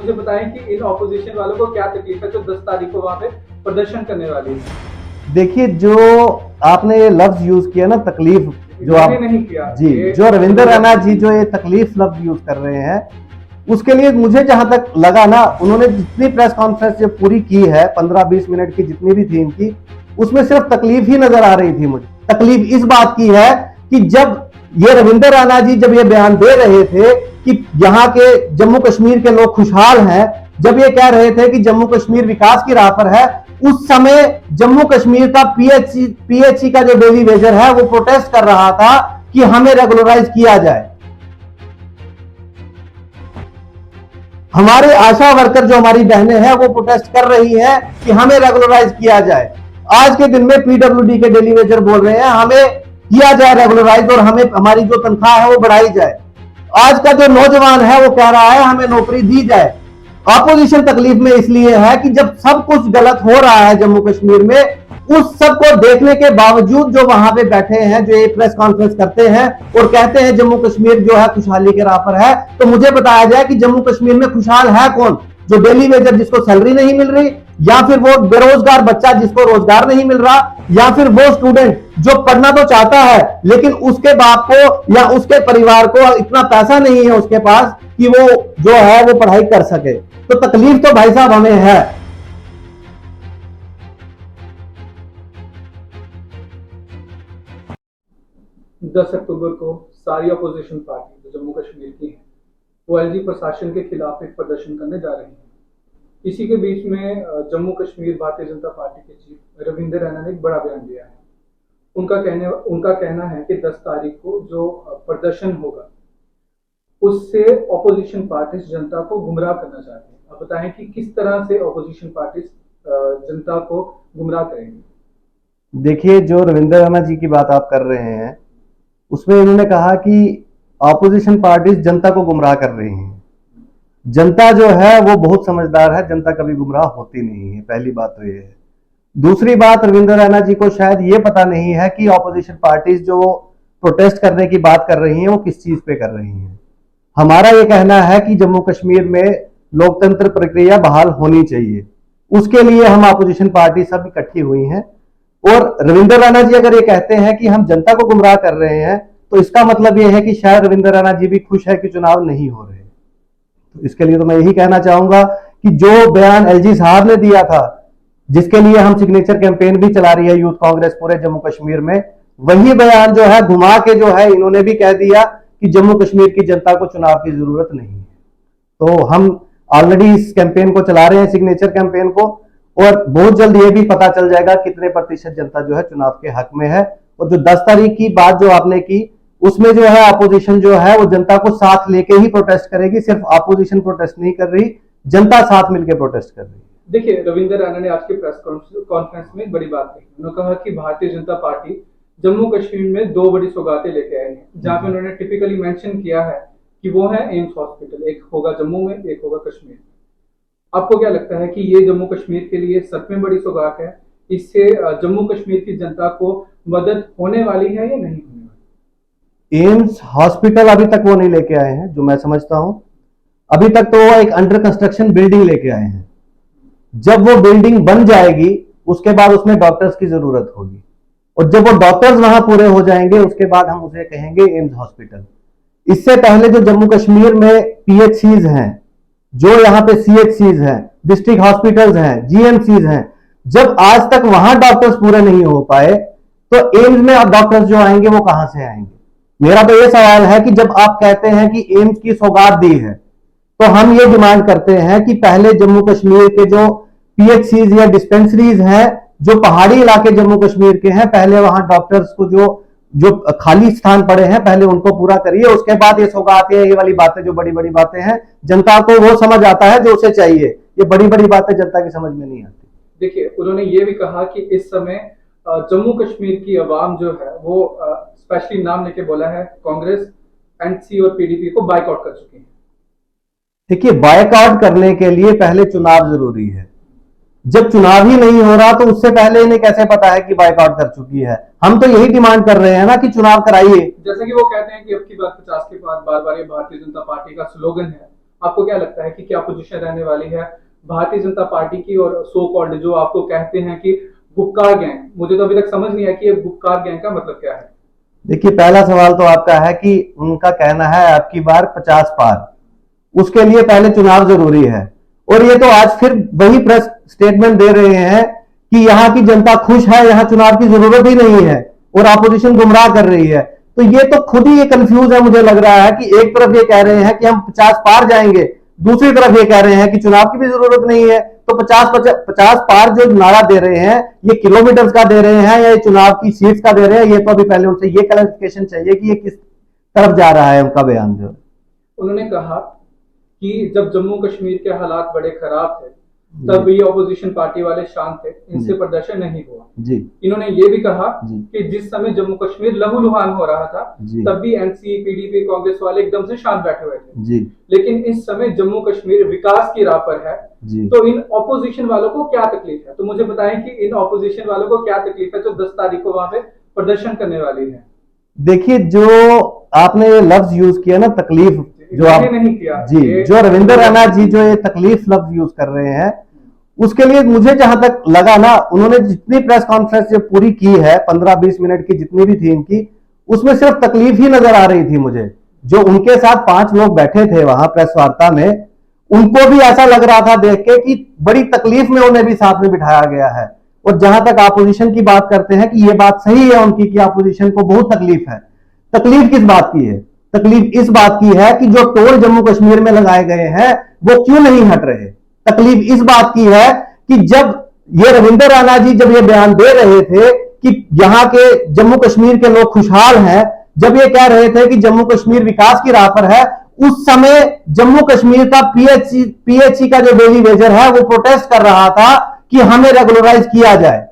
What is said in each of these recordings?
मुझे बताएं कि इन ऑपोजिशन वालों को क्या तकलीफ है जो 10 तारीख को वहां पे प्रदर्शन करने वाली है। देखिए, जो आपने ये लफ्ज यूज किया ना, तकलीफ, जो आप नहीं किया जी, जो रविंदर रैना जी जो ये तकलीफ लफ्ज यूज कर रहे हैं, उसके लिए मुझे जहां तक लगा ना, उन्होंने जितनी प्रेस कॉन्फ्रेंस जो पूरी की है 15-20 मिनट की, जितनी भी थी इनकी, उसमें सिर्फ तकलीफ ही नजर आ रही थी मुझे। तकलीफ इस बात की है कि जब ये रविंदर रैना जी जब ये बयान दे रहे थे कि यहाँ के जम्मू कश्मीर के लोग खुशहाल हैं, जब ये कह रहे थे कि जम्मू कश्मीर विकास की राह पर है, उस समय जम्मू कश्मीर का पीएचई का जो डेली वेजर है वो प्रोटेस्ट कर रहा था कि हमें रेगुलराइज किया जाए। हमारे आशा वर्कर जो हमारी बहनें हैं वो प्रोटेस्ट कर रही हैं कि हमें रेगुलराइज किया जाए। आज के दिन में पीडब्ल्यूडी के डेली वेजर बोल रहे हैं हमें किया जाए रेगुलराइज और हमें हमारी जो तनख्वाह है वो बढ़ाई जाए। आज का जो नौजवान है वो कह रहा है हमें नौकरी दी जाए। ऑपोजिशन तकलीफ में इसलिए है कि जब सब कुछ गलत हो रहा है जम्मू कश्मीर में, उस सब को देखने के बावजूद जो वहां पे बैठे हैं, जो ये प्रेस कॉन्फ्रेंस करते हैं और कहते हैं जम्मू कश्मीर जो है खुशहाली के राह पर है, तो मुझे बताया जाए कि जम्मू कश्मीर में खुशहाल है कौन? जो डेली वेजर जिसको सैलरी नहीं मिल रही, या फिर वो बेरोजगार बच्चा जिसको रोजगार नहीं मिल रहा, या फिर वो स्टूडेंट जो पढ़ना तो चाहता है लेकिन उसके बाप को या उसके परिवार को इतना पैसा नहीं है उसके पास कि वो जो है वो पढ़ाई कर सके। तो तकलीफ तो भाई साहब हमें है। 10 अक्टूबर को सारी अपोजिशन पार्टी जो जम्मू कश्मीर की है वो एलजी प्रशासन के खिलाफ एक प्रदर्शन करने जा रही है। इसी के बीच में जम्मू कश्मीर भारतीय जनता पार्टी के चीफ रविंदर रैना ने एक बड़ा बयान दिया है। उनका कहना है कि 10 तारीख को जो प्रदर्शन होगा उससे ऑपोजिशन पार्टीज जनता को गुमराह करना चाहती है। आप बताएं कि किस तरह से ऑपोजिशन पार्टीज जनता को गुमराह करेंगे। देखिए, जो रविंदर रैना जी की बात आप कर रहे हैं उसमें इन्होंने कहा कि ऑपोजिशन पार्टीज जनता को गुमराह कर रही हैं। जनता जो है वो बहुत समझदार है, जनता कभी गुमराह होती नहीं है, पहली बात तो ये है। दूसरी बात, रविंदर रैना जी को शायद ये पता नहीं है कि ऑपोजिशन पार्टीज जो प्रोटेस्ट करने की बात कर रही हैं वो किस चीज पे कर रही हैं। हमारा ये कहना है कि जम्मू कश्मीर में लोकतंत्र प्रक्रिया बहाल होनी चाहिए, उसके लिए हम ऑपोजिशन पार्टी सब इकट्ठी हुई हैं। और रविंदर रैना जी अगर ये कहते हैं कि हम जनता को गुमराह कर रहे हैं, तो इसका मतलब ये है कि शायद रविंदर रैना जी भी खुश है कि चुनाव नहीं हो रहे। तो इसके लिए तो मैं यही कहना चाहूंगा कि जो बयान एलजी साहब ने दिया था, जिसके लिए हम सिग्नेचर कैंपेन भी चला रही है यूथ कांग्रेस पूरे जम्मू कश्मीर में, वही बयान जो है घुमा के जो है इन्होंने भी कह दिया कि जम्मू कश्मीर की जनता को चुनाव की जरूरत नहीं है। तो हम ऑलरेडी इस कैंपेन को चला रहे हैं, सिग्नेचर कैंपेन को, और बहुत जल्द ये भी पता चल जाएगा कितने प्रतिशत जनता जो है चुनाव के हक में है। और जो 10 तारीख की बात जो आपने की, उसमें जो है अपोजिशन जो है वो जनता को साथ लेके ही प्रोटेस्ट करेगी। सिर्फ अपोजिशन प्रोटेस्ट नहीं कर रही, जनता साथ मिलकर प्रोटेस्ट कर रही है। देखिए, रविंदर रैना ने आज के प्रेस कॉन्फ्रेंस में एक बड़ी बात कही। उन्होंने कहा कि भारतीय जनता पार्टी जम्मू कश्मीर में 2 बड़ी सौगातें लेके आए हैं, जहां पे उन्होंने टिपिकली मेंशन किया है कि वो है एम्स हॉस्पिटल, एक होगा जम्मू में, एक होगा कश्मीर। आपको क्या लगता है कि ये जम्मू कश्मीर के लिए सच में बड़ी सौगात है? इससे जम्मू कश्मीर की जनता को मदद होने वाली है या नहीं होने वाली? एम्स हॉस्पिटल अभी तक वो नहीं लेके आए हैं, जो मैं समझता हूं। अभी तक तो वो एक अंडर कंस्ट्रक्शन बिल्डिंग लेके आए हैं। जब वो बिल्डिंग बन जाएगी उसके बाद उसमें डॉक्टर्स की जरूरत होगी, और जब वो डॉक्टर्स वहां पूरे हो जाएंगे उसके बाद हम उसे कहेंगे एम्स हॉस्पिटल। इससे पहले जो जम्मू कश्मीर में पीएचसीज हैं, जो यहाँ पे सीएचसीज हैं, डिस्ट्रिक्ट हॉस्पिटल्स हैं, जीएमसीज हैं, जब आज तक वहां डॉक्टर्स पूरे नहीं हो पाए, तो एम्स में अब डॉक्टर्स जो आएंगे वो कहां से आएंगे? मेरा तो ये सवाल है कि जब आप कहते हैं कि एम्स की सौगात दी है, तो हम ये डिमांड करते हैं कि पहले जम्मू कश्मीर के जो पीएचसीज या डिस्पेंसरीज हैं, जो पहाड़ी इलाके जम्मू कश्मीर के हैं, पहले वहां डॉक्टर्स को जो जो खाली स्थान पड़े हैं पहले उनको पूरा करिए। उसके बाद ये सौगातें, ये वाली बातें, जो बड़ी बड़ी बातें हैं, जनता को वो समझ आता है जो उसे चाहिए। ये बड़ी बड़ी बातें जनता की समझ में नहीं आती। देखिए, उन्होंने ये भी कहा कि इस समय जम्मू कश्मीर की आवाम जो है वो स्पेशली नाम लेके बोला है, कांग्रेस, एनसी और पीडीपी को बाइकआउट कर चुकी है। देखिए, बाइकआउट करने के लिए पहले चुनाव जरूरी है। जब चुनाव ही नहीं हो रहा तो उससे पहले इन्हें कैसे पता है कि बाइकआउट कर चुकी है? हम तो यही डिमांड कर रहे हैं ना कि चुनाव कराइए। जैसे कि वो कहते हैं कि अब की बात 50 के बाद बार बार ये भारतीय जनता पार्टी का स्लोगन है, आपको क्या लगता है कि क्या पोजीशन रहने वाली है भारतीय जनता पार्टी की और सो कॉल्ड जो आपको कहते हैं कि गुपकार गैंग? मुझे तो अभी तक समझ नहीं आया कि ये गुपकार गैंग का मतलब क्या है। देखिए, पहला सवाल तो आपका है कि उनका कहना है आपकी बार 50 पार, उसके लिए पहले चुनाव जरूरी है। और ये तो आज फिर वही प्रेस स्टेटमेंट दे रहे हैं कि यहाँ की जनता खुश है, यहाँ चुनाव की जरूरत ही नहीं है और अपोजिशन गुमराह कर रही है। तो ये तो खुद ही ये कंफ्यूज है, मुझे लग रहा है कि एक तरफ ये कह रहे हैं कि हम 50 पार जाएंगे, दूसरी तरफ ये कह रहे हैं कि चुनाव की भी जरूरत नहीं है। तो 50 पार जो नारा दे रहे हैं, ये किलोमीटर का दे रहे हैं या ये चुनाव की सीट्स का दे रहे हैं, ये तो अभी पहले उनसे ये क्लैरिफिकेशन चाहिए कि ये किस तरफ जा रहा है उनका बयान जो। उन्होंने कहा कि जब जम्मू कश्मीर के हालात बड़े खराब थे तब ये ऑपोजिशन पार्टी वाले शांत थे, इनसे प्रदर्शन नहीं हुआ जी। इन्होंने ये भी कहा जी। कि जिस समय जम्मू कश्मीर लहूलुहान हो रहा था तब भी एनसी, पीडीपी, कांग्रेस वाले एकदम से शांत बैठे हुए थे जी। लेकिन इस समय जम्मू कश्मीर विकास की राह पर है जी। तो इन ऑपोजिशन वालों को क्या तकलीफ है? तो मुझे बताएं कि इन ऑपोजिशन वालों को क्या तकलीफ है जो 10 तारीख को वहां पे प्रदर्शन करने वाली है। देखिए, जो आपने ये लफ्ज यूज किया ना, तकलीफ, जो आप नहीं किया जी, जो रविंदर रैना जी जो ये तकलीफ लफ्ज यूज कर रहे हैं, उसके लिए मुझे जहां तक लगा ना, उन्होंने जितनी प्रेस कॉन्फ्रेंस जो पूरी की है 15-20 मिनट की जितनी भी थी इनकी, उसमें सिर्फ तकलीफ ही नजर आ रही थी मुझे। जो उनके साथ 5 लोग बैठे थे वहां प्रेस वार्ता में, उनको भी ऐसा लग रहा था देख के कि बड़ी तकलीफ में उन्हें भी साथ में बिठाया गया है। और जहां तक अपोजिशन की बात करते हैं कि ये बात सही है उनकी कि अपोजिशन को बहुत तकलीफ है। तकलीफ किस बात की है? तकलीफ इस बात की है कि जो टोल जम्मू कश्मीर में लगाए गए हैं वो क्यों नहीं हट रहे। तकलीफ इस बात की है कि जब ये रविंदर राणा जी जब ये बयान दे रहे थे कि यहां के जम्मू कश्मीर के लोग खुशहाल हैं, जब ये कह रहे थे कि जम्मू कश्मीर विकास की राह पर है, उस समय जम्मू कश्मीर का पीएचई का जो डेली वेजर है वो प्रोटेस्ट कर रहा था कि हमें रेगुलराइज किया जाए।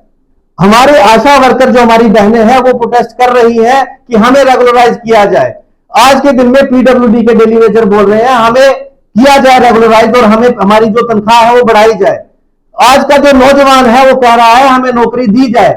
हमारे आशा वर्कर जो हमारी बहनें हैं वो प्रोटेस्ट कर रही हैं कि हमें रेगुलराइज किया जाए। आज के दिन में पीडब्ल्यूडी के डेली वेजर बोल रहे हैं हमें किया जाए रेगुलराइज और हमें हमारी जो तनख्वाह है वो बढ़ाई जाए। आज का जो नौजवान है वो कह रहा है हमें नौकरी दी जाए।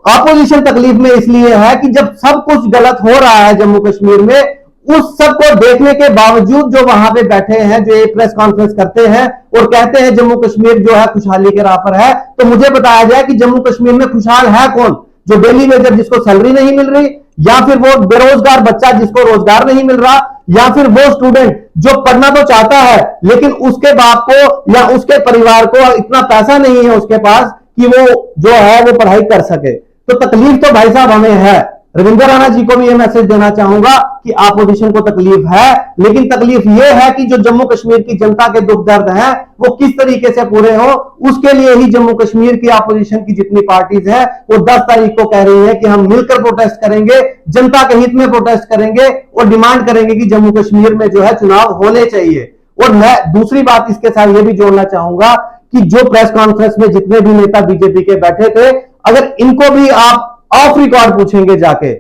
ऑपोजिशन तकलीफ में इसलिए है कि जब सब कुछ गलत हो रहा है जम्मू कश्मीर में, उस सब को देखने के बावजूद जो वहां पे बैठे हैं, जो ये प्रेस कॉन्फ्रेंस करते हैं और कहते हैं जम्मू कश्मीर जो है खुशहाली के राह पर है, तो मुझे बताया जाए कि जम्मू कश्मीर में खुशहाल है कौन? जो डेली वेजर जिसको सैलरी नहीं मिल रही, या फिर वो बेरोजगार बच्चा जिसको रोजगार नहीं मिल रहा, या फिर वो स्टूडेंट जो पढ़ना तो चाहता है लेकिन उसके बाप को या उसके परिवार को इतना पैसा नहीं है उसके पास कि वो जो है वो पढ़ाई कर सके। तो तकलीफ तो भाई साहब हमें है। रविंदर राणा जी को भी ये मैसेज देना चाहूंगा कि अपोजिशन को तकलीफ है, लेकिन तकलीफ ये है कि जो जम्मू कश्मीर की जनता के दुख दर्द हैं वो किस तरीके से पूरे हो, उसके लिए ही जम्मू कश्मीर की अपोजिशन की जितनी पार्टीज हैं वो 10 तारीख को कह रही है कि हम मिलकर प्रोटेस्ट करेंगे, जनता के हित में प्रोटेस्ट करेंगे और डिमांड करेंगे कि जम्मू कश्मीर में जो है चुनाव होने चाहिए। और मैं दूसरी बात इसके साथ ये भी जोड़ना चाहूंगा कि जो प्रेस कॉन्फ्रेंस में जितने भी नेता बीजेपी के बैठे थे, अगर इनको भी आप ऑफ रिकॉर्ड पूछेंगे जाके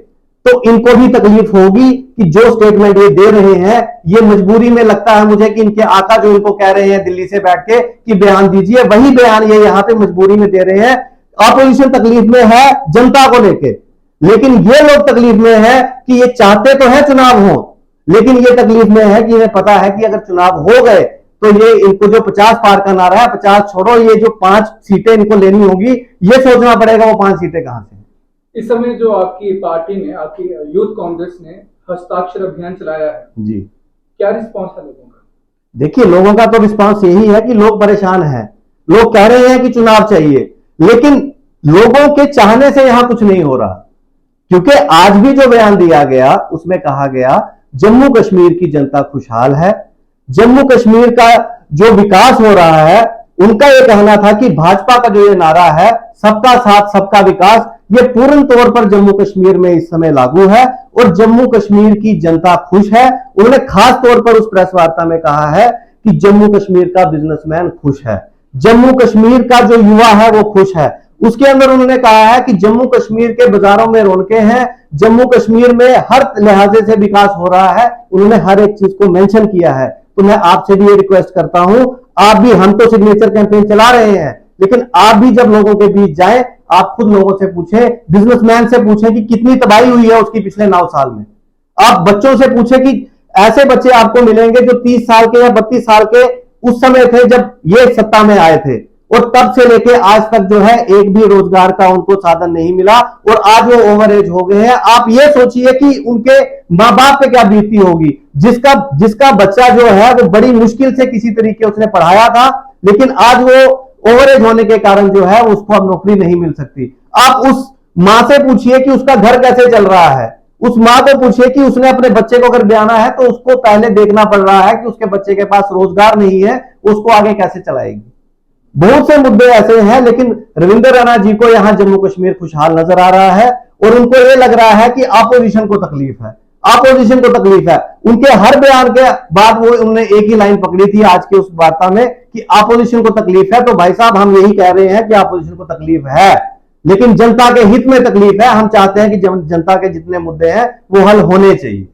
तो इनको भी तकलीफ होगी कि जो स्टेटमेंट ये दे रहे हैं ये मजबूरी में लगता है मुझे कि इनके आका जो इनको कह रहे हैं दिल्ली से बैठ के कि बयान दीजिए, वही बयान ये यहां पे मजबूरी में दे रहे हैं। ऑपोजिशन तकलीफ में है जनता को लेके, लेकिन ये लोग तकलीफ में है कि ये चाहते तो है चुनाव हो, लेकिन ये तकलीफ में है कि इन्हें पता है कि अगर चुनाव हो गए तो ये इनको जो 50 पार का नारा है, 50 छोड़ो, ये जो 5 सीटें इनको लेनी होगी, ये सोचना पड़ेगा वो 5 सीटें कहां से। इस समय जो आपकी पार्टी ने, आपकी यूथ कांग्रेस ने हस्ताक्षर अभियान चलाया है जी, क्या रिस्पॉन्स है लोगों का? देखिए, लोगों का तो रिस्पॉन्स यही है कि लोग परेशान हैं। लोग कह रहे हैं कि चुनाव चाहिए, लेकिन लोगों के चाहने से यहां कुछ नहीं हो रहा। क्योंकि आज भी जो बयान दिया गया उसमें कहा गया जम्मू कश्मीर की जनता खुशहाल है, जम्मू कश्मीर का जो विकास हो रहा है, उनका यह कहना था कि भाजपा का जो ये नारा है सबका साथ सबका विकास, ये पूर्ण तौर पर जम्मू कश्मीर में इस समय लागू है और जम्मू कश्मीर की जनता खुश है। उन्होंने खास तौर पर उस प्रेस वार्ता में कहा है कि जम्मू कश्मीर का बिजनेसमैन खुश है, जम्मू कश्मीर का जो युवा है वो खुश है। उसके अंदर उन्होंने कहा है कि जम्मू कश्मीर के बाजारों में रौनकें हैं, जम्मू कश्मीर में हर लिहाजे से विकास हो रहा है। उन्होंने हर एक चीज को मेंशन किया है। तो मैं आपसे भी ये रिक्वेस्ट करता हूं, आप भी, हम तो सिग्नेचर कैंपेन चला रहे हैं, लेकिन आप भी जब लोगों के बीच जाएं, आप खुद लोगों से पूछें, बिजनेसमैन से पूछें कि कितनी तबाही हुई है उसकी पिछले 9 साल में। आप बच्चों से पूछें कि ऐसे बच्चे आपको मिलेंगे जो 30 साल के या 32 साल के उस समय थे जब ये सत्ता में आए थे, और तब से लेके आज तक जो है एक भी रोजगार का उनको साधन नहीं मिला, और आज वो ओवर एज हो गए हैं। आप ये सोचिए कि उनके माँ बाप पे क्या बीती होगी, जिसका बच्चा जो है वो बड़ी मुश्किल से किसी तरीके उसने पढ़ाया था, लेकिन आज वो ओवर एज होने के कारण जो है उसको अब नौकरी नहीं मिल सकती। आप उस मां से पूछिए कि उसका घर कैसे चल रहा है, उस मां को पूछिए कि उसने अपने बच्चे को अगर ब्याना है तो उसको पहले देखना पड़ रहा है कि उसके बच्चे के पास रोजगार नहीं है, उसको आगे कैसे चलाएगी। बहुत से मुद्दे ऐसे हैं, लेकिन रविंद्र रैना जी को यहां जम्मू कश्मीर खुशहाल नजर आ रहा है, और उनको यह लग रहा है कि अपोजिशन को तकलीफ है, अपोजिशन को तकलीफ है। उनके हर बयान के बाद वो उन्होंने एक ही लाइन पकड़ी थी आज की उस वार्ता में कि अपोजिशन को तकलीफ है। तो भाई साहब, हम यही कह रहे हैं कि अपोजिशन को तकलीफ है, लेकिन जनता के हित में तकलीफ है। हम चाहते हैं कि जनता के जितने मुद्दे हैं वो हल होने चाहिए।